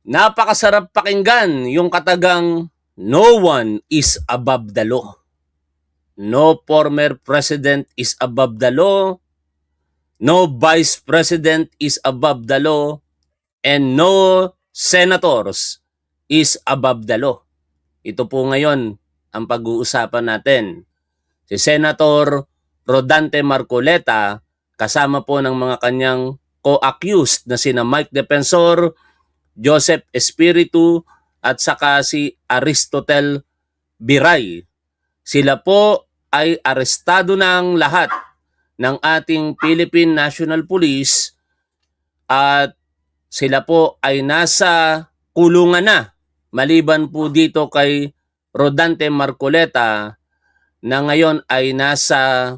Napakasarap pakinggan yung katagang no one is above the law. No former president is above the law. No vice president is above the law. And no senators is above the law. Ito po ngayon ang pag-uusapan natin. Si Senator Rodante Marcoleta kasama po ng mga kanyang co-accused na sina Mike Defensor, Joseph Espiritu at saka si Aristotel Biray. Sila po ay arestado ng lahat ng ating Philippine National Police at sila po ay nasa kulungan na. Maliban po dito kay Rodante Marcoleta na ngayon ay nasa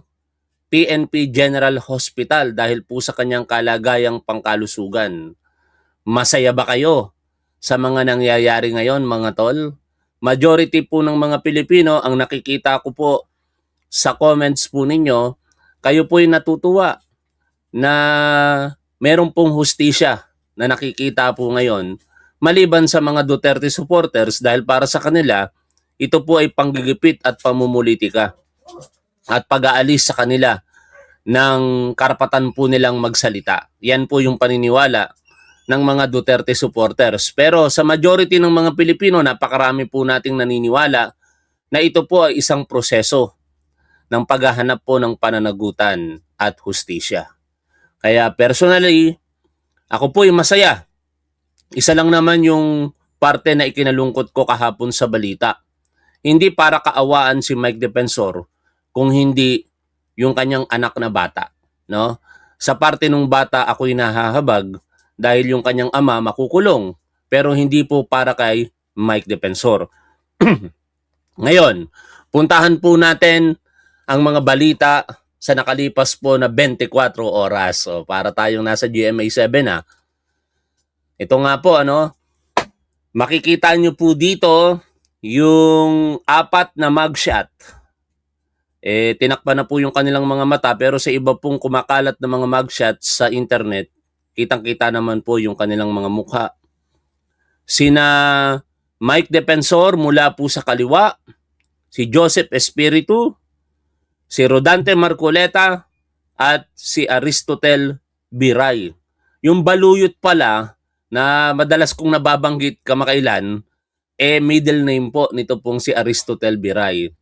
PNP General Hospital dahil po sa kanyang kalagayang pangkalusugan. Masaya ba kayo sa mga nangyayari ngayon, mga tol? Majority po ng mga Pilipino, ang nakikita ko po sa comments po ninyo, kayo po ay natutuwa na meron pong hustisya na nakikita po ngayon, maliban sa mga Duterte supporters dahil para sa kanila, ito po ay panggigipit at pamumulitika at pag-aalis sa kanila ng karapatan po nilang magsalita. Yan po yung paniniwala ng mga Duterte supporters. Pero sa majority ng mga Pilipino, napakarami po nating naniniwala na ito po ay isang proseso ng paghahanap po ng pananagutan at hustisya. Kaya personally, ako po ay masaya. Isa lang naman yung parte na ikinalungkot ko kahapon sa balita. Hindi para kaawaan si Mike Defensor, kung hindi yung kanyang anak na bata. No? Sa parte ng bata, ako'y nahahabag dahil yung kanyang ama makukulong. Pero hindi po para kay Mike Defensor. Ngayon, puntahan po natin ang mga balita sa nakalipas po na 24 oras. So, para tayong nasa GMA 7 ha. Ito nga po, makikita nyo po dito yung 4 na mugshot. Tinakpan na po yung kanilang mga mata pero sa iba pong kumakalat na mga mugshots sa internet, kitang-kita naman po yung kanilang mga mukha. Sina Mike Defensor mula po sa kaliwa, si Joseph Espiritu, si Rodante Marcoleta, at si Aristotel Biray. Yung baluyot pala na madalas kong nababanggit kamakailan, middle name po nito pong si Aristotel Biray.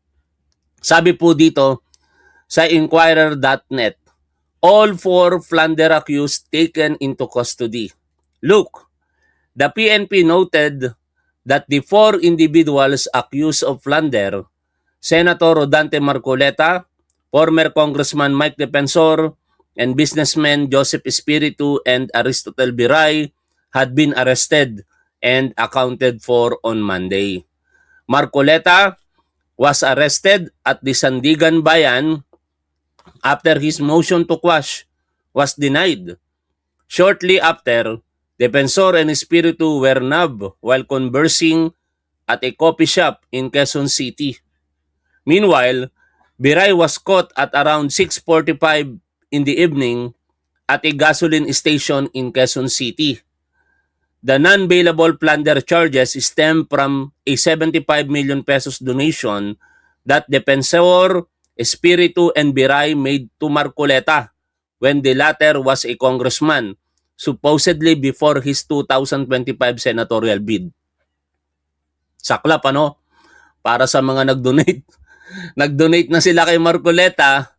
Sabi po dito sa Inquirer.net, all 4 plunder accused taken into custody. Look, the PNP noted that the 4 individuals accused of plunder, Senator Rodante Marcoleta, former Congressman Mike Defensor, and businessmen Joseph Espiritu and Aristotel Biray, had been arrested and accounted for on Monday. Marcoleta was arrested at the Sandigan Bayan after his motion to quash was denied. Shortly after, Defensor and Espiritu were nabbed while conversing at a coffee shop in Quezon City. Meanwhile, Biray was caught at around 6:45 in the evening at a gasoline station in Quezon City. The non-bailable plunder charges stem from a 75 million pesos donation that Defensor, Espiritu, and Biray made to Marcoleta when the latter was a congressman, supposedly before his 2025 senatorial bid. Saklap, para sa mga nag-donate. Nag-donate na sila kay Marcoleta,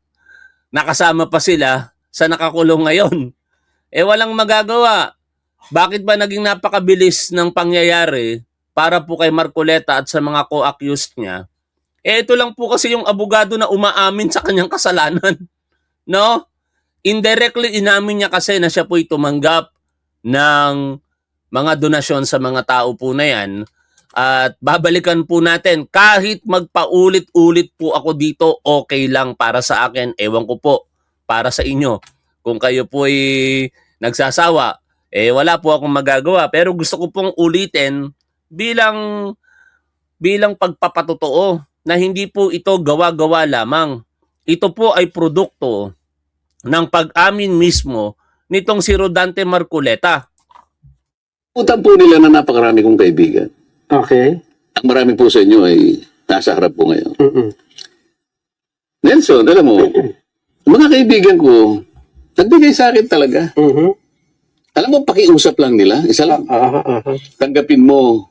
nakasama pa sila sa nakakulong ngayon. Walang magagawa. Bakit ba naging napakabilis ng pangyayari para po kay Marcoleta at sa mga co-accused niya? Ito lang po kasi yung abogado na umaamin sa kanyang kasalanan. No? Indirectly inamin niya kasi na siya po'y tumanggap ng mga donasyon sa mga tao po na yan. At babalikan po natin, kahit magpaulit-ulit po ako dito, okay lang para sa akin. Ewan ko po, para sa inyo. Kung kayo po ay nagsasawa, wala po akong magagawa. Pero gusto ko pong ulitin bilang pagpapatotoo na hindi po ito gawa-gawa lamang. Ito po ay produkto ng pag-amin mismo nitong si Rodante Marcoleta. Utan po nila na napakarami kong kaibigan. Okay. Ang marami po sa inyo ay nasa harap po ngayon. Mm-mm. Nelson, alam mo, mga kaibigan ko, nagbigay sa akin talaga. Mhm. Alam mo, pakiusap lang nila. Isa lang. Aha. Tanggapin mo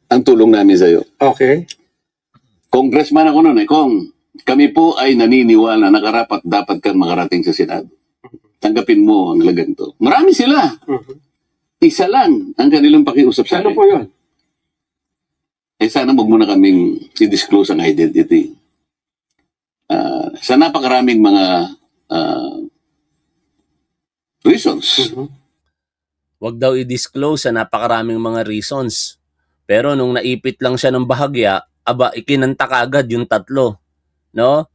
ang tulong namin sa'yo. Okay. Congressman ako noon Kong, kami po ay naniniwala na karapat dapat kang makarating sa Senado. Tanggapin mo ang laganto. Marami sila. Mhm. Isa lang ang kanilang pakiusap sa Ano akin. po yun? Sana wag mo na kaming i-disclose ang identity. Sa napakaraming mga reasons. Mhm. Wag daw i-disclose sa napakaraming mga reasons. Pero nung naipit lang siya ng bahagya, aba, ikinanta kaagad yung tatlo. No?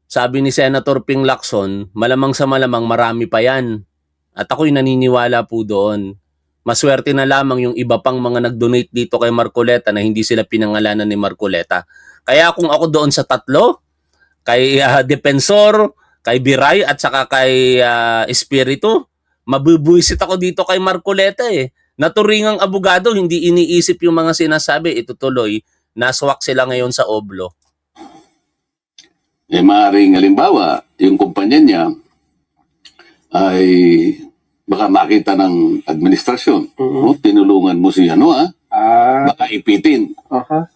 Sabi ni Senator Ping Lacson, malamang sa malamang marami pa yan. At ako'y naniniwala po doon. Maswerte na lamang yung iba pang mga nag-donate dito kay Marcoleta na hindi sila pinangalanan ni Marcoleta. Kaya kung ako doon sa tatlo, kay Defensor, kay Biray at saka kay Espiritu, mabubuisit ako dito kay Marcoleta eh. Naturingang abogado, hindi iniisip yung mga sinasabi. Ito tuloy, naswak sila ngayon sa oblo. Maaaring halimbawa, yung kumpanya niya ay baka makita ng administrasyon. Mhm. Tinulungan mo si baka ipitin. Aha.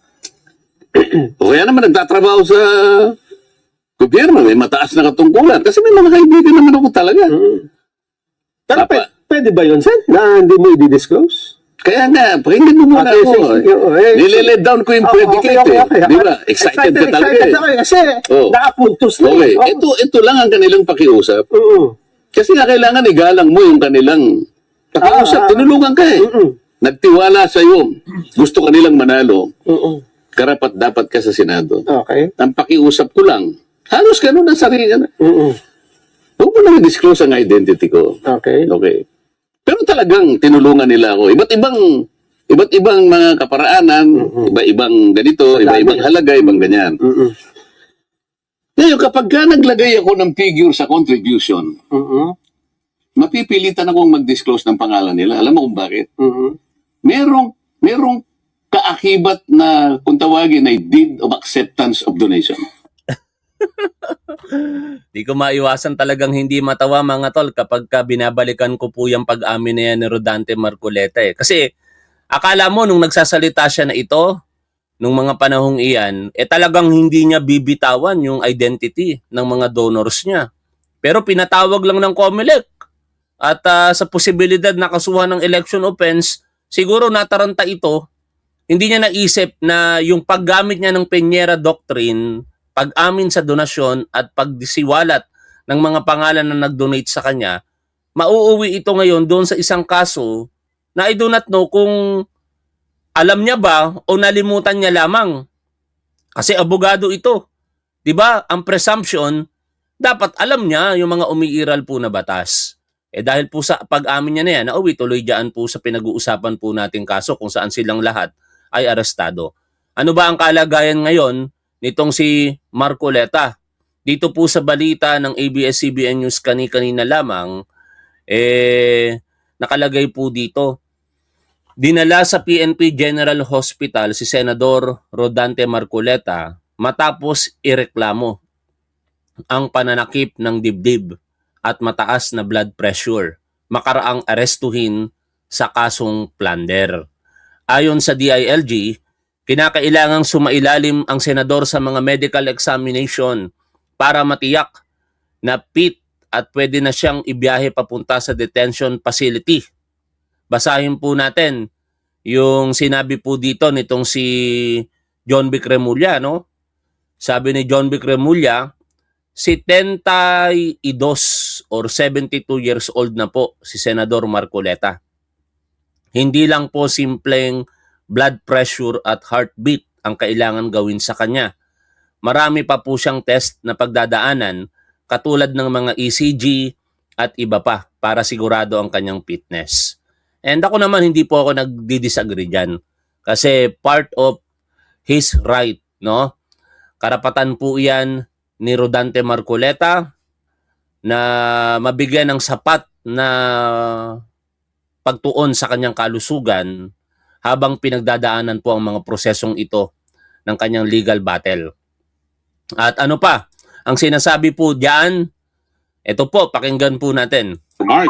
O kaya naman nagtatrabaho sa gobyerno, may mataas na katungkulan. Kasi may mga kaibigan naman ako talaga. Mhm. Pero Papa- pwede ba yun, Sen? Na hindi mo i-disclose? Kaya nga, pakinggan mo muna Okay, ako. sige. Nile-let down ko yung predicate eh. Di ba? Excited ka talaga Excited eh. ako eh, kasi Oh. nakapuntos na Okay, eh. ito lang ang kanilang pakiusap. Oo. Kasi nga kailangan igalang mo yung kanilang pakiusap. Tinulungan ka eh. Mm-mm. Nagtiwala sa iyo. Gusto kanilang manalo. Oo. Karapat dapat ka sa Senado. Okay. Ang pakiusap ko lang, halos ganun ang sarili ka na. Oo. Huwag mo na i-disclose ang identity ko. Okay. Okay. Pero talagang tinulungan nila ako. Iba't ibang mga kaparaanan, iba-ibang ganito, iba-ibang halaga, ibang ganyan. Mm-mm. Ngayon, kapag ka naglagay ako ng figure sa contribution, Mm-mm. mapipilitan akong mag-disclose ng pangalan nila. Alam mo kung bakit? Mm-mm. Merong kaakibat na kung tawagin ay deed of acceptance of donation. Di ko maiwasan talagang hindi matawa mga tol kapag binabalikan ko po yung pag-amin na yan ni Rodante Marcoleta eh. Kasi akala mo nung nagsasalita siya na ito, nung mga panahong iyan, talagang hindi niya bibitawan yung identity ng mga donors niya. Pero pinatawag lang ng COMELEC. At sa posibilidad na kasuhan ng election offense, siguro nataranta ito, hindi niya naisip na yung paggamit niya ng Peñera Doctrine, pag-amin sa donasyon at pagdisiwalat ng mga pangalan na nag-donate sa kanya, mauuwi ito ngayon doon sa isang kaso na I do not know kung alam niya ba o nalimutan niya lamang. Kasi abogado ito. 'Di ba? Ang presumption, dapat alam niya yung mga umiiral po na batas. Dahil po sa pag-amin niya na yan, nauwi tuloy dyan po sa pinag-uusapan po nating kaso kung saan silang lahat ay arestado. Ano ba ang kalagayan ngayon nitong si Marcoleta? Dito po sa balita ng ABS-CBN News kanina lamang, nakalagay po dito, dinala sa PNP General Hospital si Senador Rodante Marcoleta matapos ireklamo ang pananakip ng dibdib at mataas na blood pressure, makaraang arestuhin sa kasong plunder. Ayon sa DILG, kinakailangang sumailalim ang senador sa mga medical examination para matiyak na fit at pwede na siyang ibiyahe papunta sa detention facility. Basahin po natin yung sinabi po dito nitong si John Vic Remulla, no? Sabi ni John Vic Remulla, 72 or 72 years old na po si Senador Marcoleta. Hindi lang po simpleng blood pressure at heartbeat ang kailangan gawin sa kanya. Marami pa po siyang test na pagdadaanan katulad ng mga ECG at iba pa para sigurado ang kanyang fitness. And ako naman hindi po ako nagdi-disagree dyan kasi part of his right, no? Karapatan po yan ni Rodante Marcoleta na mabigyan ng sapat na pagtuon sa kanyang kalusugan habang pinagdadaanan po ang mga prosesong ito ng kanyang legal battle. At ano pa, ang sinasabi po diyan, ito po, pakinggan po natin. Mark.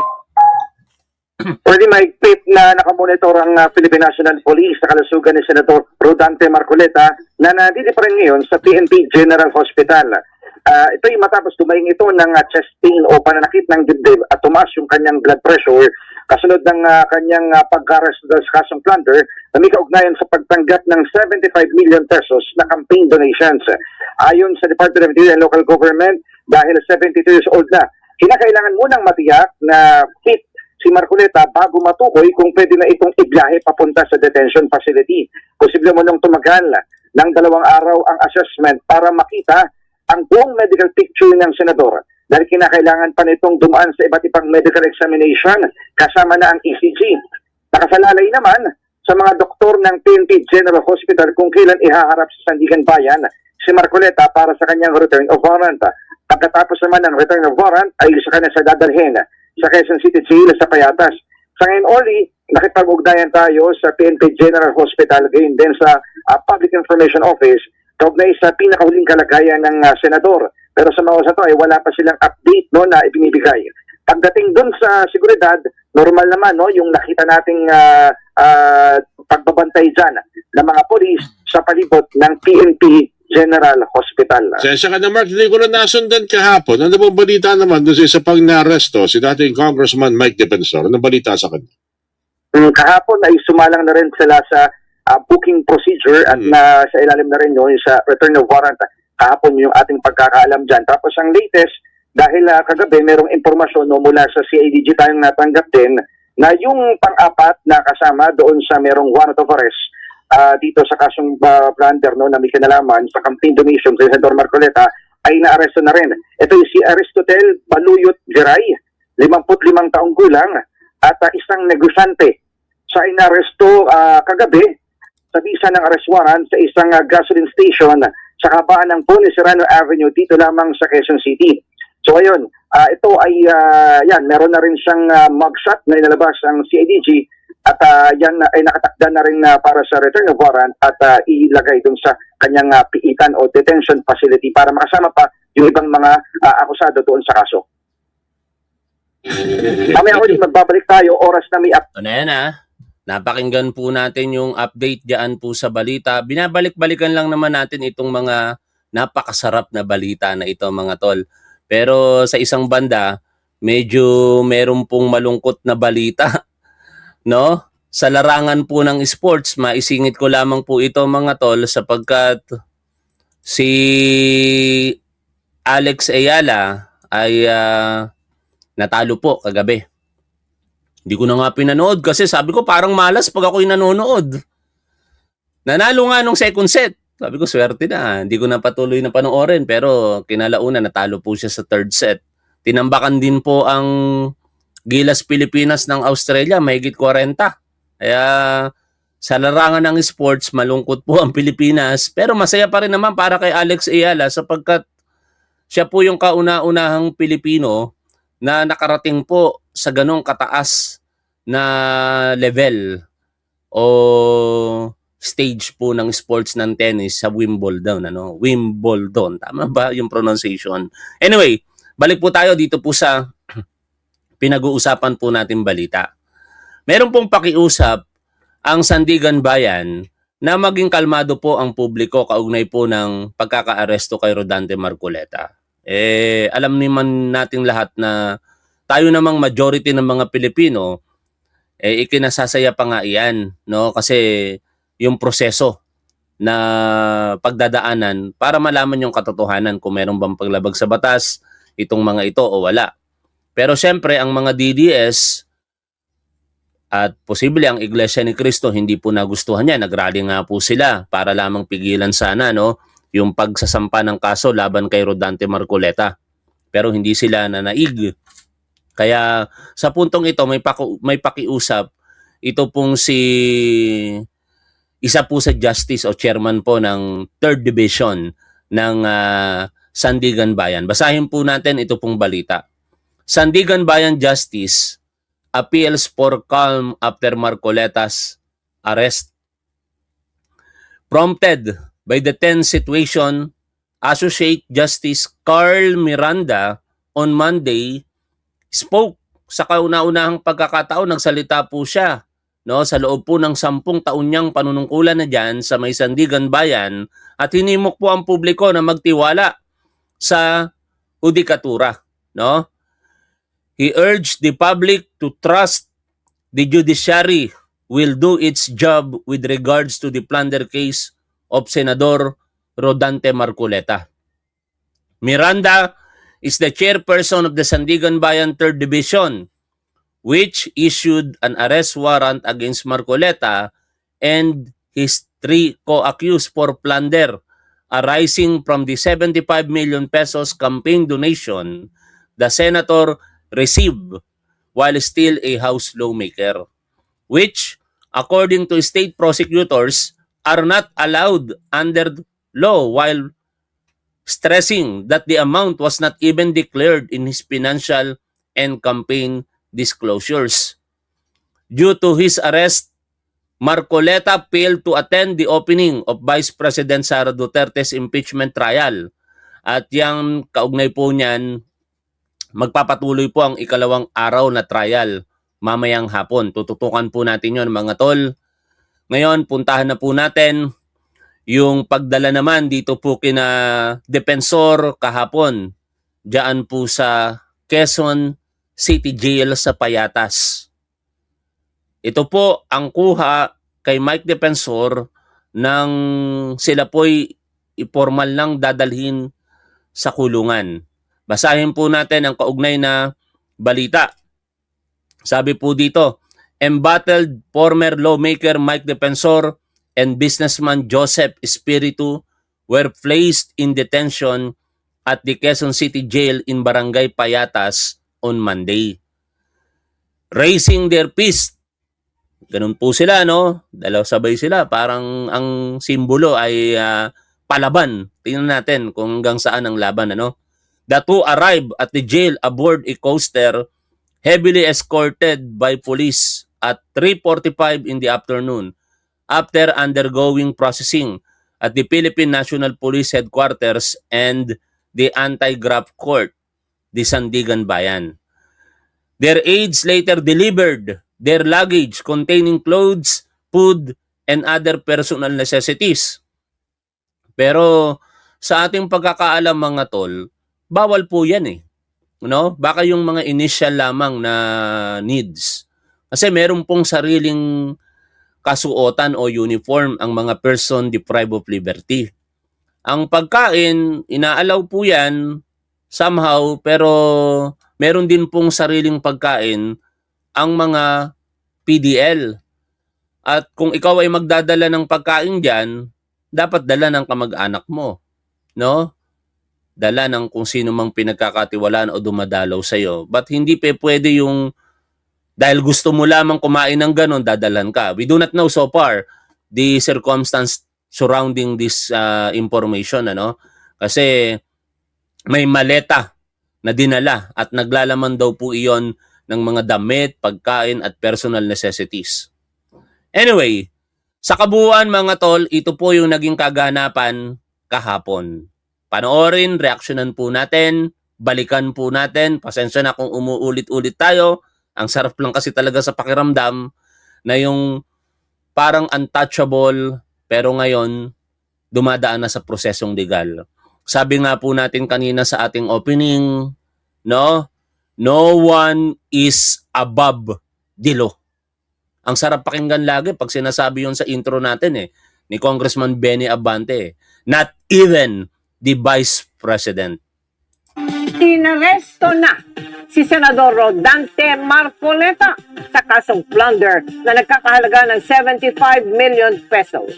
Pwede mahigpit na nakamonitor ang Philippine National Police sa kalusugan ni Senator Rodante Marcoleta na nandito pa rin ngayon sa PNP General Hospital. Ito'y matapos dumaing ito ng chest pain o pananakit ng dibdib at tumaas yung kanyang blood pressure kasunod ng kanyang pagka-arrest sa kasong plunder na may kaugnayan sa pagtanggap ng 75 million pesos na campaign donations. Ayon sa Department of Interior and Local Government, dahil 72 years old na, kinakailangan munang matiyak na fit si Marcoleta bago matukoy kung pwede na itong ibiyahe papunta sa detention facility. Posible mo nang tumagal ng 2 araw ang assessment para makita ang buong medical picture ng senador dahil kinakailangan pa nitong dumaan sa iba't ibang medical examination kasama na ang ECG. Nakasalalay naman sa mga doktor ng PNP General Hospital kung kailan ihaharap sa Sandigan Bayan si Marcoleta para sa kanyang return of warrant. Pagkatapos naman ng return of warrant ay sa kanya sa dadalhin sa Quezon City Jail sa Payatas. Sa ngayon, Oli, nakipag-ugnayan tayo sa PNP General Hospital, gayon din sa Public Information Office, kaugnay sa pinakahuling kalagayan ng senador. Pero sa mga oras ito ay wala pa silang update no, na ibinibigay. Pagdating dun sa seguridad, normal naman no, yung nakita nating pagbabantay dyan ng mga polis sa palibot ng PNP General Hospital. Sensya ka na, Mark, hindi ko na nasundan kahapon. Ano bang balita naman doon sa isa pang na-arresto, si dating Congressman Mike Defensor? Ano balita sa kanya? Kahapon ay sumalang na rin sila sa booking procedure at na sa ilalim na rin yun sa return of warrant. Kahapon yung ating pagkakaalam dyan. Tapos ang latest, dahil kagabi merong impormasyon no, mula sa CIDG tayong natanggap din na yung pang-apat na kasama doon sa merong warrant of arrest dito sa kasong plunder no, na may kinalaman sa campaign donation sa Senador Marcoleta ay naaresto na rin. Ito yung si Aristotel Baluyot Geray, 55 taong gulang at isang negosyante. Siya ay naaresto kagabi sa bisa ng arrest warrant sa isang gasoline station sa kabaan ng Boni Serrano Avenue dito lamang sa Quezon City. So ayun, ito ay yan, meron na rin siyang mugshot na inalabas ang CIDG at yan ay nakatakda na rin para sa return of warrant at ilagay dun sa kanyang piitan o detention facility para makasama pa yung ibang mga akusado doon sa kaso. Mamaya ulit magbabalik tayo, oras na may Ano yan napakinggan po natin yung update diyan po sa balita. Binabalik-balikan lang naman natin itong mga napakasarap na balita na ito mga tol. Pero sa isang banda, medyo meron pong malungkot na balita. No? Sa larangan po ng sports, maisingit ko lamang po ito mga tol sapagkat si Alex Ayala ay natalo po kagabi. Hindi ko na nga pinanood kasi sabi ko parang malas pag ako'y nanonood. Nanalo nga nung second set. Sabi ko swerte na. Hindi ko na patuloy na panoorin pero kinalauna natalo po siya sa third set. Tinambakan din po ang Gilas Pilipinas ng Australia, mahigit 40. Kaya sa larangan ng sports, malungkot po ang Pilipinas. Pero masaya pa rin naman para kay Alex Ayala sapagkat siya po yung kauna-unahang Pilipino na nakarating po sa ganong kataas na level o stage po ng sports ng tennis sa Wimbledon. Wimbledon. Tama ba yung pronunciation? Anyway, balik po tayo dito po sa pinag-uusapan po natin balita. Meron pong pakiusap ang Sandigan Bayan na maging kalmado po ang publiko kaugnay po ng pagkakaaresto kay Rodante Marcoleta. Alam naman natin lahat na tayo namang majority ng mga Pilipino, ikinasasaya pa nga iyan. No? Kasi yung proseso na pagdadaanan para malaman yung katotohanan kung meron bang paglabag sa batas itong mga ito o wala. Pero siyempre, ang mga DDS at posible ang Iglesia ni Cristo hindi po nagustuhan niya. Nagrally nga po sila para lamang pigilan sana yung pagsasampa ng kaso laban kay Rodante Marcoleta. Pero hindi sila nanaig. Kaya sa puntong ito, may pakiusap. Ito pong isa po sa justice o chairman po ng 3rd Division ng Sandigan Bayan. Basahin po natin ito pong balita. Sandigan Bayan Justice appeals for calm after Marcoleta's arrest. Prompted by the tense situation, Associate Justice Carl Miranda on Monday spoke sa kauna-unahang pagkakataon. Nagsalita po siya, no, sa loob po ng 10 taon niyang panunungkulan na dyan sa may Sandigan Bayan, at hinimok po ang publiko na magtiwala sa hudikatura, no? He urged the public to trust the judiciary will do its job with regards to the plunder case of Senador Rodante Marcoleta. Miranda is the chairperson of the Sandigan Bayan 3rd Division, which issued an arrest warrant against Marcoleta and his 3 co-accused for plunder arising from the 75 million pesos campaign donation the senator received while still a House lawmaker, which, according to state prosecutors, are not allowed under law, while stressing that the amount was not even declared in his financial and campaign disclosures. Due to his arrest, Marcoleta failed to attend the opening of Vice President Sara Duterte's impeachment trial. At yang kaugnay po niyan, magpapatuloy po ang ikalawang araw na trial mamayang hapon. Tututukan po natin yon, mga tol. Ngayon, puntahan na po natin yung pagdala naman dito po kina Depensor kahapon diyan po sa Quezon City Jail sa Payatas. Ito po ang kuha kay Mike Depensor nang sila po'y ipormal lang dadalhin sa kulungan. Basahin po natin ang kaugnay na balita. Sabi po dito, embattled former lawmaker Mike Depensor and businessman Joseph Espiritu were placed in detention at the Quezon City Jail in Barangay Payatas on Monday. Raising their fist. Ganun po sila, no? Dalaw sabay sila. Parang ang simbolo ay palaban. Tingnan natin kung hanggang saan ang laban, ano? The two arrived at the jail aboard a coaster heavily escorted by police at 3:45 in the afternoon after undergoing processing at the Philippine National Police Headquarters and the Anti-Graft Court, the Sandigan Bayan. Their aides later delivered their luggage containing clothes, food, and other personal necessities. Pero sa ating pagkakaalam, mga tol, bawal po yan eh. No? Baka yung mga initial lamang na needs. Kasi meron pong sariling kasuotan o uniform ang mga person deprived of liberty. Ang pagkain, inaalaw po yan somehow, pero meron din pong sariling pagkain ang mga PDL. At kung ikaw ay magdadala ng pagkain dyan, dapat dala ng kamag-anak mo. No? Dala ng kung sino mang pinagkakatiwalaan o dumadalaw sa'yo. But hindi pwede yung dahil gusto mo lamang kumain ng ganon, dadalan ka. We do not know so far the circumstance surrounding this information. Ano? Kasi may maleta na dinala at naglalaman daw po iyon ng mga damit, pagkain at personal necessities. Anyway, sa kabuuan mga tol, ito po yung naging kaganapan kahapon. Panoorin, reaksyonan po natin, balikan po natin. Pasensya na kung umuulit-ulit tayo. Ang sarap lang kasi talaga sa pakiramdam na yung parang untouchable pero ngayon dumadaan na sa prosesong legal. Sabi nga po natin kanina sa ating opening, no one is above the law. Ang sarap pakinggan lagi pag sinasabi yun sa intro natin ni Congressman Benny Abante. Not even the Vice President. Inaresto na si Senador Rodante Marcoleta sa kasong plunder na nagkakahalaga ng 75 million pesos.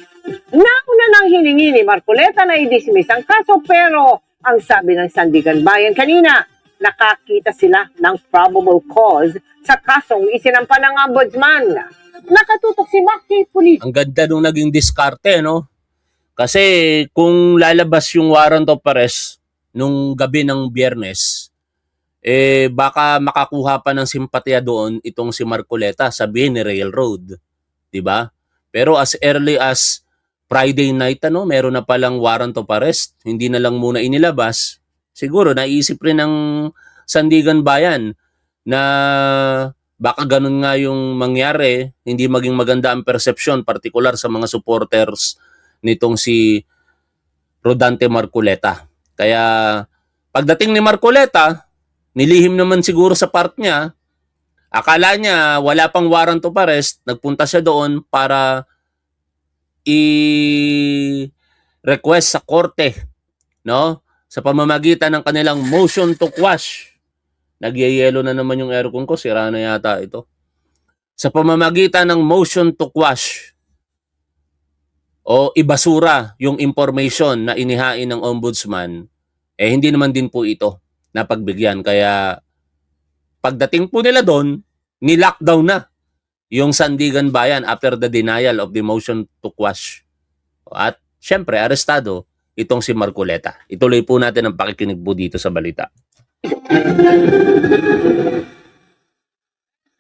Nauna nang hiningi ni Marcoleta na i-dismiss ang kaso pero ang sabi ng Sandigan Bayan kanina, nakakita sila ng probable cause sa kasong isinampa ng ombudsman. Nakatutok si Maki Pulis. Ang ganda nung naging diskarte, no? Kasi kung lalabas yung warrant of arrest nung gabi ng Biyernes, baka makakuha pa ng simpatya doon itong si Marcoleta, sabihin ni Railroad, 'di ba? Pero as early as Friday night meron na palang warrant of arrest, hindi na lang muna inilabas. Siguro naisip rin ng Sandigan Bayan na baka ganun nga yung mangyari, hindi maging maganda ang perception, partikular sa mga supporters nitong si Rodante Marcoleta. Kaya pagdating ni Marcoleta, nilihim naman siguro sa part niya, akala niya wala pang warrant of arrest, nagpunta siya doon para i-request sa korte, no? Sa pamamagitan ng kanilang motion to quash. Nagyayelo na naman yung aircon ko, sira na yata ito. Sa pamamagitan ng motion to quash o ibasura yung information na inihain ng ombudsman, hindi naman din po ito napagbigyan. Kaya pagdating po nila doon, ni-lockdown na yung Sandigan Bayan after the denial of the motion to quash. At syempre, arestado itong si Marcoleta. Ituloy po natin ang pakikinig po dito sa balita.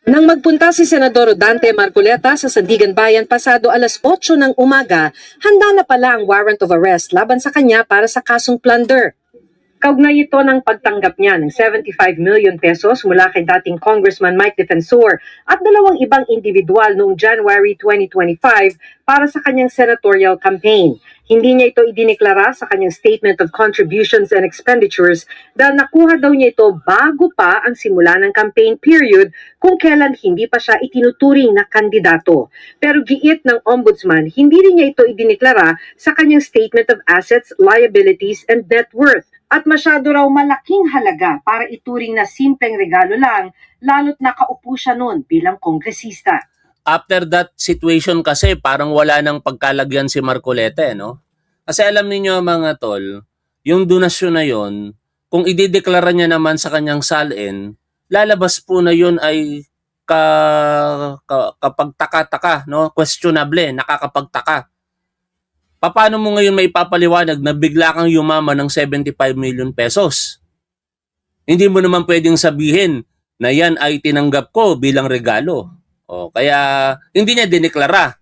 Nang magpunta si Senador Rodante Marcoleta sa Sandigan Bayan pasado alas 8 ng umaga, handa na pala ang warrant of arrest laban sa kanya para sa kasong plunder. Kaugnay ito ng pagtanggap niya ng 75 million pesos mula kay dating Congressman Mike Defensor at dalawang ibang individual noong January 2025 para sa kanyang senatorial campaign. Hindi niya ito idineklara sa kanyang Statement of Contributions and Expenditures dahil nakuha daw niya ito bago pa ang simula ng campaign period kung kailan hindi pa siya itinuturing na kandidato. Pero giit ng ombudsman, hindi rin niya ito idineklara sa kanyang Statement of Assets, Liabilities, and Net Worth. At masyado raw malaking halaga para ituring na simpleng regalo lang, lalo't nakaupo siya noon bilang kongresista. After that situation kasi parang wala nang pagkalagyan si Marcoleta, no? Kasi alam niyo mga tol, yung donasyon na yon, kung idideklara niya naman sa kanyang salin, lalabas po na yon ay kapagtaka-taka, no? Questionable, nakakapagtaka. Paano mo ngayon may papaliwanag na bigla kang yumaman ng 75 million pesos? Hindi mo naman pwedeng sabihin na yan ay tinanggap ko bilang regalo. Kaya hindi niya dineklara.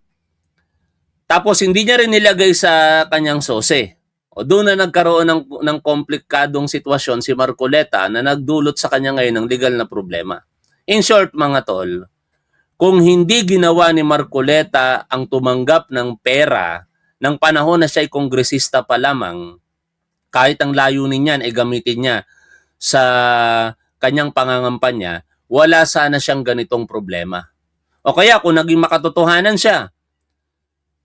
Tapos hindi niya rin nilagay sa kanyang sose. Doon na nagkaroon ng komplikadong sitwasyon si Marcoleta na nagdulot sa kanya ngayon ng legal na problema. In short mga tol, kung hindi ginawa ni Marcoleta ang tumanggap ng pera ng panahon na siya ay kongresista pa lamang, kahit ang layunin niyan ay gamitin niya sa kanyang pangangampanya, wala sana siyang ganitong problema. O kaya kung naging makatotohanan siya,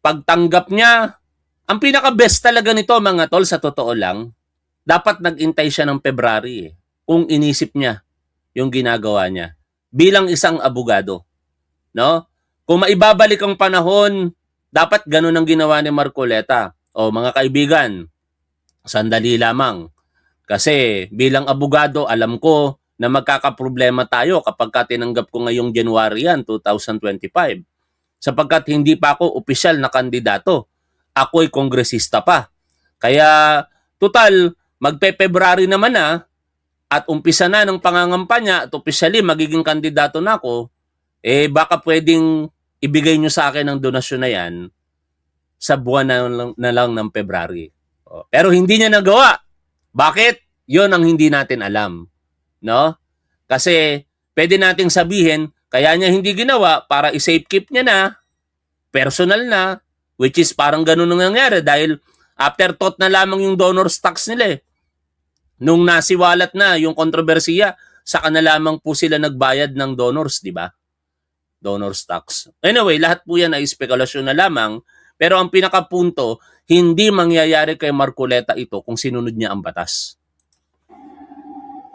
pagtanggap niya, ang pinaka-best talaga nito mga tol sa totoo lang, dapat nag-intay siya ng February kung inisip niya yung ginagawa niya bilang isang abogado. No? Kung maibabalik ang panahon, dapat ganun ang ginawa ni Marcoleta. O mga kaibigan, sandali lamang. Kasi bilang abogado, alam ko na magkakaproblema tayo kapag tinanggap ko ngayong January 2025. Sapagkat hindi pa ako opisyal na kandidato. Ako'y kongresista pa. Kaya, total, magpe-February naman na at umpisa na ng pangangampanya at opisyali magiging kandidato na ako, baka pwedeng ibigay nyo sa akin ang donasyon na yan sa buwan na lang ng February. Pero hindi niya nagawa. Bakit? Yon ang hindi natin alam. No? Kasi pwede nating sabihin, kaya niya hindi ginawa para i-safekeep niya na, personal na, which is parang ganun ang nangyari dahil afterthought na lamang yung donors tax nila. Nung nasiwalat na yung kontrobersiya, saka na lamang po sila nagbayad ng donors, di ba? Donors tax. Anyway, lahat po yan ay spekulasyon na lamang, pero ang pinakapunto, hindi mangyayari kay Marcoleta ito kung sinunod niya ang batas.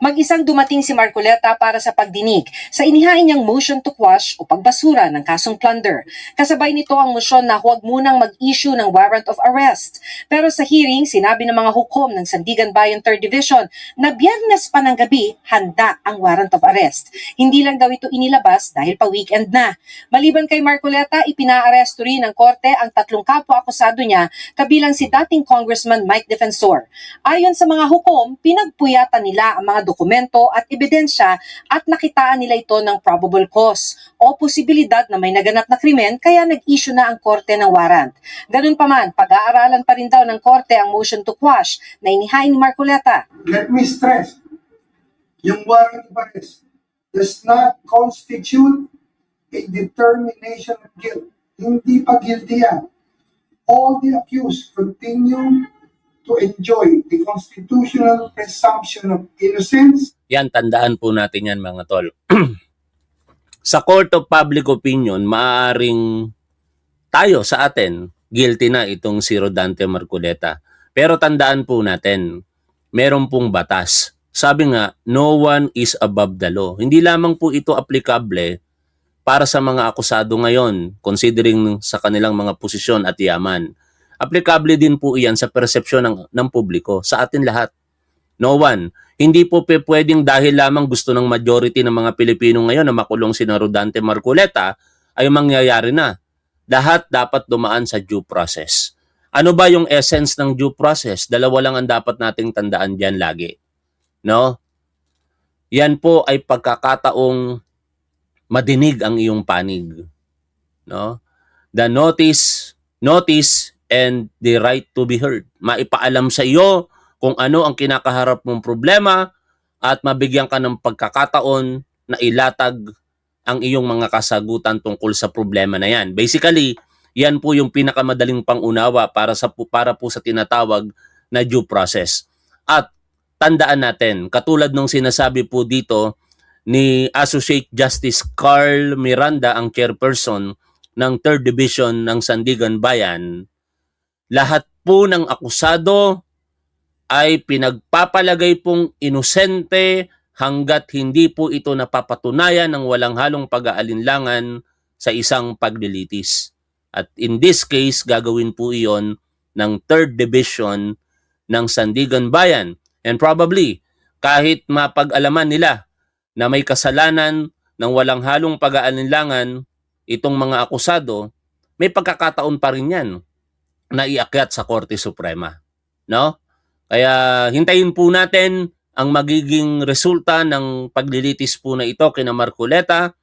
Mag-isang dumating si Marcoleta para sa pagdinig sa inihain niyang motion to quash o pagbasura ng kasong plunder. Kasabay nito ang motion na huwag munang mag-issue ng warrant of arrest. Pero sa hearing, sinabi ng mga hukom ng Sandigan Bayan 3rd Division na Biyernes pa ng gabi, handa ang warrant of arrest. Hindi lang daw ito inilabas dahil pa weekend na. Maliban kay Marcoleta, ipinaaresto rin ng korte ang 3 kapwa-akusado niya, kabilang si dating Congressman Mike Defensor. Ayon sa mga hukom, pinagpuyatan nila ang mga dokumento at ebidensya at nakitaan nila ito ng probable cause o posibilidad na may naganap na krimen kaya nag-issue na ang korte ng warrant. Ganun pa man, pag-aaralan pa rin daw ng korte ang motion to quash na inihain ni Marcoleta. Let me stress, yung warrant of arrest does not constitute a determination of guilt. Hindi pa guilty yan. All the accused continue to enjoy the constitutional presumption of innocence. Yan, tandaan po natin yan mga tol. Sa court of public opinion, maaaring tayo sa atin, guilty na itong si Rodante Marcoleta. Pero tandaan po natin, meron pong batas. Sabi nga, no one is above the law. Hindi lamang po ito aplikable para sa mga akusado ngayon, considering sa kanilang mga posisyon at yaman. Aplikable din po iyan sa persepsyon ng publiko, sa atin lahat. No one. Hindi po pwedeng dahil lamang gusto ng majority ng mga Pilipino ngayon na makulong si Rodante Marcoleta ay mangyayari na. Lahat dapat dumaan sa due process. Ano ba yung essence ng due process? Dalawa lang ang dapat nating tandaan diyan lagi. No? Yan po ay pagkakataong madinig ang iyong panig. No? The notice and the right to be heard. Maipaalam sa iyo kung ano ang kinakaharap mong problema at mabigyan ka ng pagkakataon na ilatag ang iyong mga kasagutan tungkol sa problema na yan. Basically, yan po yung pinakamadaling pangunawa para po sa tinatawag na due process. At tandaan natin, katulad ng sinasabi po dito ni Associate Justice Carl Miranda, ang chairperson ng 3rd Division ng Sandigan Bayan, lahat po ng akusado ay pinagpapalagay pong inosente hanggat hindi po ito napapatunayan ng walang halong pag-aalinlangan sa isang paglilitis. At in this case, gagawin po iyon ng 3rd Division ng Sandigan Bayan. And probably, kahit mapag-alaman nila na may kasalanan ng walang halong pag-aalinlangan itong mga akusado, may pagkakataon pa rin yan na iakyat sa Korte Suprema. No? Kaya hintayin po natin ang magiging resulta ng paglilitis po na ito kina Marcoleta.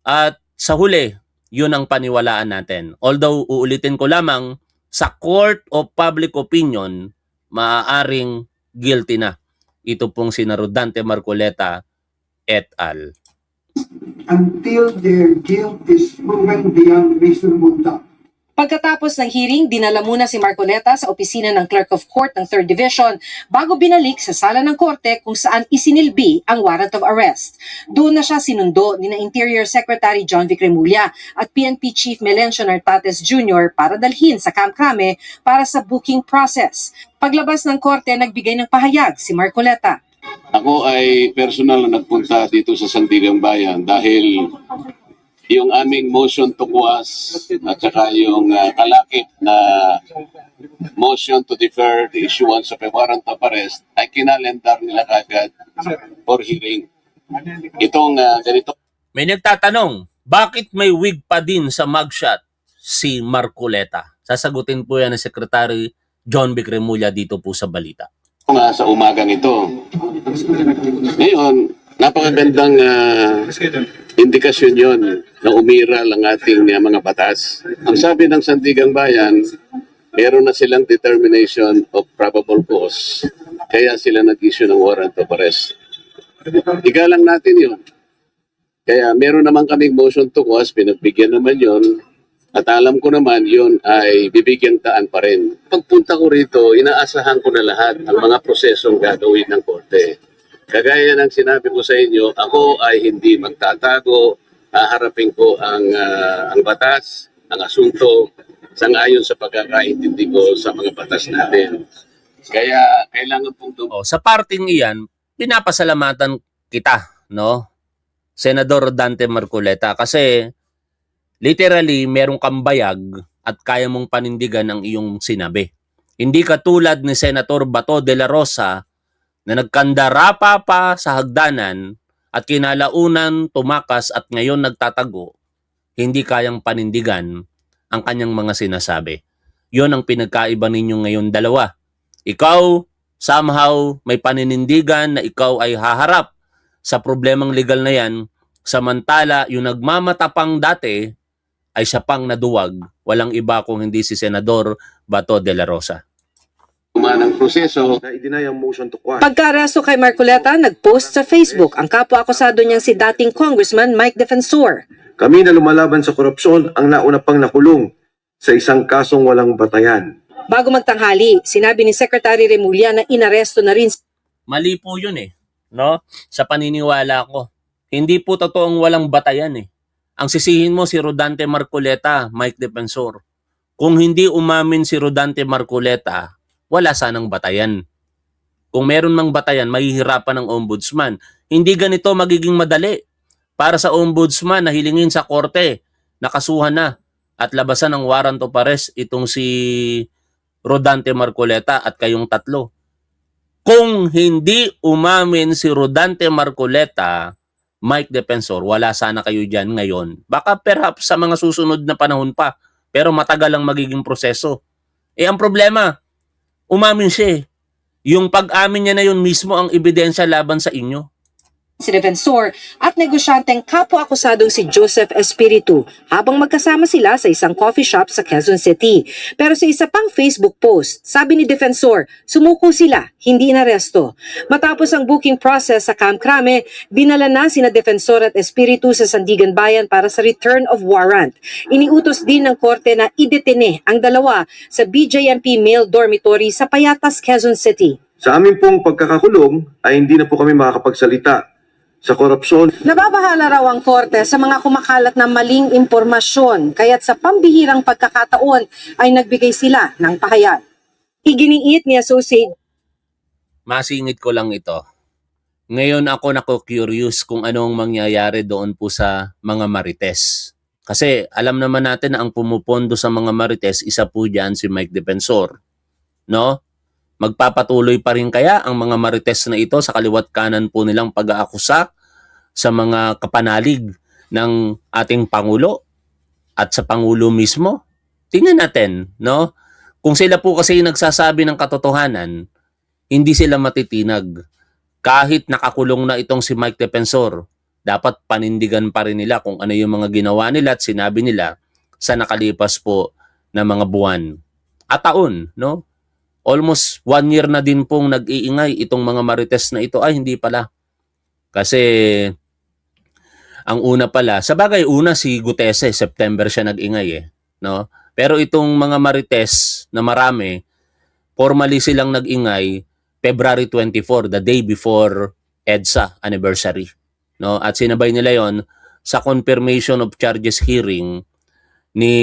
At sa huli, yun ang paniwalaan natin. Although, uulitin ko lamang, sa Court of Public Opinion, maaaring guilty na ito pong si Rodante Marcoleta et al. Until their guilt is proven beyond reasonable doubt. Pagkatapos ng hearing, dinala muna si Marcoleta sa opisina ng Clerk of Court ng 3rd Division bago binalik sa sala ng korte kung saan isinilbi ang warrant of arrest. Doon na siya sinundo ni Interior Secretary John Vic Remulla at PNP Chief Melencio Nartates Jr. para dalhin sa Camp Crame para sa booking process. Paglabas ng korte, nagbigay ng pahayag si Marcoleta. Ako ay personal na nagpunta dito sa Sandigan Bayan dahil yung aming motion to quash at saka yung kalakip na motion to defer the issuance of a warrant of arrest ay kinalendar nila kagad for hearing. Itong ganito. May nagtatanong, bakit may wig pa din sa mugshot si Marcoleta? Sasagutin po yan ng Secretary John Vic Remulla dito po sa balita. Nga sa umagang ito. Ngayon, napakagandang indikasyon yon na umiral ang ating mga batas. Ang sabi ng Sandigan Bayan, meron na silang determination of probable cause. Kaya sila nag-issue ng warrant of arrest. Igalang natin yun. Kaya meron naman kaming motion to quash, pinagbigyan naman yon. At alam ko naman yun ay bibigyan taan pa rin. Pagpunta ko rito, inaasahan ko na lahat ang mga prosesong gagawin ng korte. Kagaya ng sinabi ko sa inyo, ako ay hindi magtatago, haharapin ko ang batas, ang asunto, sangayon sa pagkakaintindi ko sa mga batas natin. Kaya kailangan pong Sa parting iyan, pinapasalamatan kita, no? Senador Rodante Marcoleta, kasi literally, merong kang bayag at kaya mong panindigan ang iyong sinabi. Hindi katulad ni Senator Bato de la Rosa na nagkandarapa pa sa hagdanan at kinalaunan tumakas at ngayon nagtatago, hindi kayang panindigan ang kanyang mga sinasabi. Yon ang pinagkaiba ninyo ngayon dalawa. Ikaw, somehow may paninindigan na ikaw ay haharap sa problemang legal na yan, samantala yung nagmamatapang dati ay siya pang naduwag, walang iba kung hindi si Senador Bato de la Rosa. Ng proseso, Na i-deny ang motion to quash. Pagka-aresto kay Marcoleta, nag-post sa Facebook ang kapwa-akusado niyang si dating Congressman Mike Defensor. Kami na lumalaban sa korupsyon ang nauna pang nakulong sa isang kasong walang batayan. Bago magtanghali, sinabi ni Secretary Remulla na inaresto na rin Mali po yun no? Sa paniniwala ko. Hindi po totoong walang batayan Ang sisihin mo si Rodante Marcoleta, Mike Defensor. Kung hindi umamin si Rodante Marcoleta, wala sanang batayan. Kung meron mang batayan, mahihirapan ng ombudsman. Hindi ganito magiging madali para sa ombudsman na hilingin sa korte, nakasuhan na at labasan ng warrant of arrest itong si Rodante Marcoleta at kayong tatlo. Kung hindi umamin si Rodante Marcoleta, Mike Defensor, wala sana kayo dyan ngayon. Baka perhaps sa mga susunod na panahon pa, pero matagal ang magiging proseso. Ang problema, umamin siya Yung pag-amin niya na yun mismo ang ebidensya laban sa inyo. si Defensor at negosyanteng kapwa-akusadong si Joseph Espiritu habang magkasama sila sa isang coffee shop sa Quezon City. Pero sa isa pang Facebook post, sabi ni Defensor, sumuko sila, hindi inaresto. Matapos ang booking process sa Camp Crame, dinala na sina Defensor at Espiritu sa Sandigan Bayan para sa return of warrant. Iniutos din ng korte na idetene ang dalawa sa BJMP male dormitory sa Payatas, Quezon City. Sa amin pong pagkakakulong ay hindi na po kami makakapagsalita sa korupsyon. Nababahala raw ang korte sa mga kumakalat na maling impormasyon, kaya't sa pambihirang pagkakataon ay nagbigay sila ng pahayag. Iginiit ni Associate Masingit ko lang ito. Ngayon ako nako-curious kung anong mangyayari doon po sa mga marites. Kasi alam naman natin na ang pumupondo sa mga marites, isa po dyan si Mike Defensor. No? Magpapatuloy pa rin kaya ang mga marites na ito sa kaliwat kanan po nilang pag-aakusa sa mga kapanalig ng ating Pangulo at sa Pangulo mismo? Tingnan natin, no? Kung sila po kasi nagsasabi ng katotohanan, hindi sila matitinag. Kahit nakakulong na itong si Mike Defensor, dapat panindigan pa rin nila kung ano yung mga ginawa nila at sinabi nila sa nakalipas po na mga buwan at taon, no? Almost 1 year na din pong nag-iingay itong mga marites na ito. Ay, hindi pala. Kasi ang una pala, sa bagay una si Gutese, September siya nag-ingay no? Pero itong mga marites na marami, formally silang nag-ingay February 24, the day before EDSA anniversary, no? At sinabay nila yon sa confirmation of charges hearing ni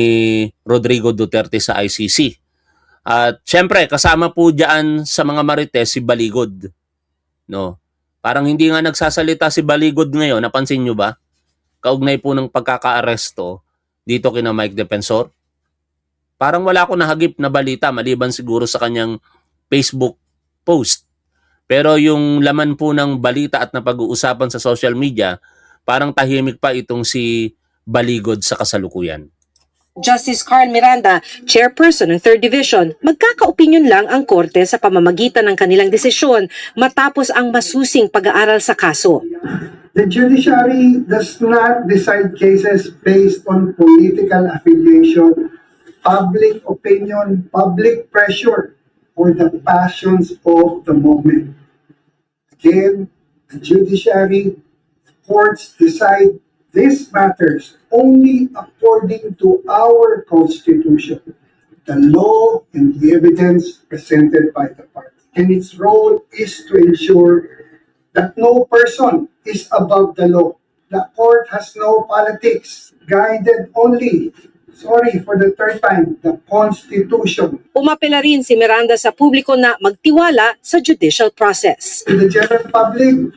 Rodrigo Duterte sa ICC. At syempre, kasama po diyan sa mga marites si Baligod, no? Parang hindi nga nagsasalita si Baligod ngayon, napansin nyo ba? Kaugnay po ng pagkaka-aresto dito kina Mike Defensor. Parang wala akong nahagip na balita maliban siguro sa kanyang Facebook post. Pero yung laman po ng balita at napag-uusapan sa social media, parang tahimik pa itong si Baligod sa kasalukuyan. Justice Carl Miranda, chairperson ng 3rd Division, magkaka-opinyon lang ang korte sa pamamagitan ng kanilang desisyon matapos ang masusing pag-aaral sa kaso. The judiciary does not decide cases based on political affiliation, public opinion, public pressure, or the passions of the moment. Again, the judiciary, courts decide these matters only according to our Constitution, the law and the evidence presented by the party. And its role is to ensure that no person is above the law. The court has no politics, guided only, sorry for the third time, the Constitution. Umapela rin si Miranda sa publiko na magtiwala sa judicial process. To the general public,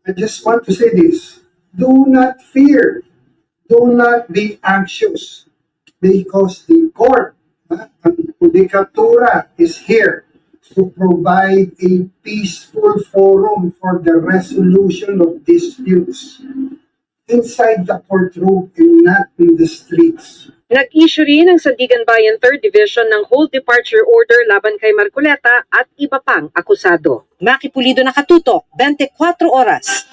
I just want to say this. Do not fear. Do not be anxious. Because the court, ang Judikatura is here to provide a peaceful forum for the resolution of disputes. inside the courtroom and not in the streets. Nag-issue rin ang Sandigan Bayan 3rd Division ng hold departure order laban kay Marcoleta at iba pang akusado. Maki Pulido nakatutok, 24 oras.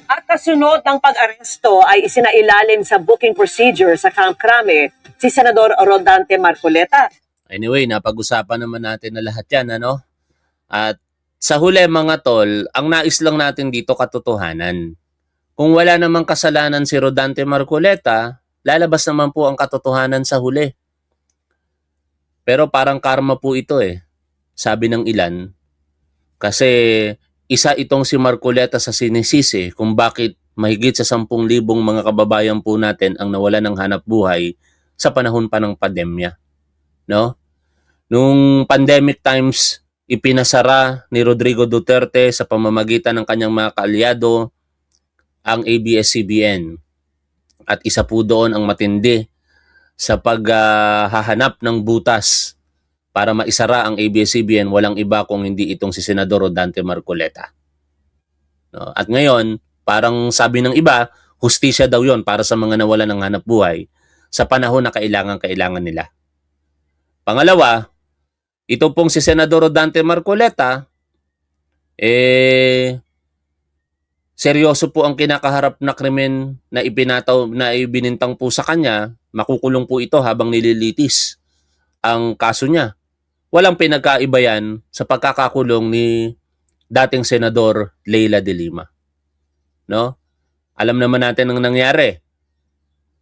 At kasunod ng pag-aresto ay isinailalim sa booking procedure sa Camp Crame si Senador Rodante Marcoleta. Anyway, napag-usapan naman natin na lahat yan, ano? At sa huli mga tol, ang nais lang natin dito katotohanan. Kung wala namang kasalanan si Rodante Marcoleta, lalabas naman po ang katotohanan sa huli. Pero parang karma po ito sabi ng ilan. Kasi isa itong si Marcoleta sa sinisisi kung bakit mahigit sa 10,000 mga kababayan po natin ang nawalan ng hanap buhay sa panahon pa ng pandemya. No? Nung pandemic times, ipinasara ni Rodrigo Duterte sa pamamagitan ng kanyang mga kaalyado ang ABS-CBN. At isa po doon ang matindi sa paghahanap ng butas para maisara ang ABS-CBN, walang iba kung hindi itong si Senador Rodante Marcoleta. No? At ngayon, parang sabi ng iba, hustisya daw yon para sa mga nawalan ng hanap buhay sa panahon na kailangan nila. Pangalawa, ito pong si Senador Rodante Marcoleta, seryoso po ang kinakaharap na krimen na ibinintang po sa kanya, makukulong po ito habang nililitis ang kaso niya. Walang pinagkaiba yan sa pagkakakulong ni dating Senador Leila de Lima. No? Alam naman natin ang nangyari.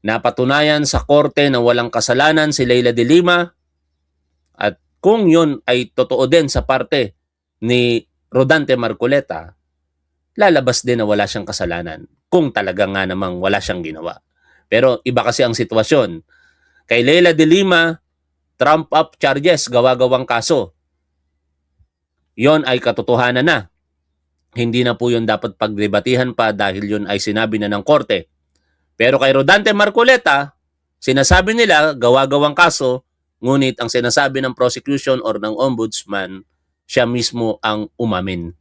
Napatunayan sa korte na walang kasalanan si Leila de Lima at kung yun ay totoo din sa parte ni Rodante Marcoleta, lalabas din na wala siyang kasalanan kung talaga nga namang wala siyang ginawa. Pero iba kasi ang sitwasyon. Kay Leila de Lima, trump-up charges, gawa-gawang kaso. Yon ay katotohanan na. Hindi na po yun dapat pagdebatihan pa dahil yun ay sinabi na ng korte. Pero kay Rodante Marcoleta, sinasabi nila gawa-gawang kaso, ngunit ang sinasabi ng prosecution or ng ombudsman, siya mismo ang umamin.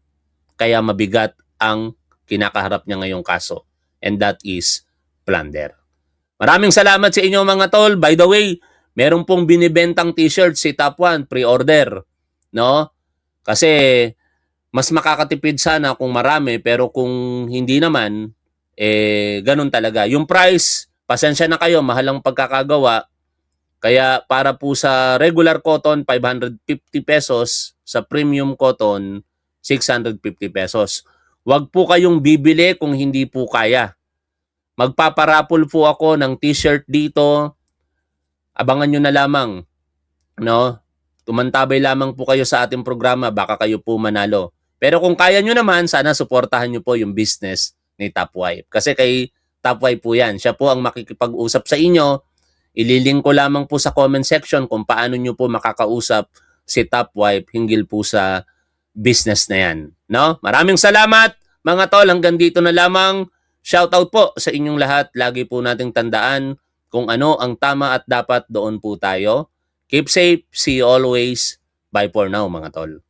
Kaya mabigat ang kinakaharap niya ngayong kaso. And that is plunder. Maraming salamat sa inyo mga tol. By the way, meron pong binibentang t-shirt si Top 1, pre-order. No? Kasi mas makakatipid sana kung marami, pero kung hindi naman, ganun talaga. Yung price, pasensya na kayo, mahal ang pagkakagawa. Kaya para po sa regular cotton, 550 pesos. Sa premium cotton, 650 pesos. Huwag po kayong bibili kung hindi po kaya. Magpaparapol po ako ng t-shirt dito. Abangan nyo na lamang. No? Tumantabay lamang po kayo sa ating programa, baka kayo po manalo. Pero kung kaya nyo naman, sana suportahan nyo po yung business ni Top Wife. Kasi kay Top Wife po yan. Siya po ang makikipag-usap sa inyo. Ililink ko lamang po sa comment section kung paano nyo po makakausap si Top Wife hinggil po sa business na yan. No? Maraming salamat mga tol. Hanggang dito na lamang. Shoutout po sa inyong lahat. Lagi po nating tandaan kung ano ang tama at dapat doon po tayo. Keep safe. See you always. Bye for now mga tol.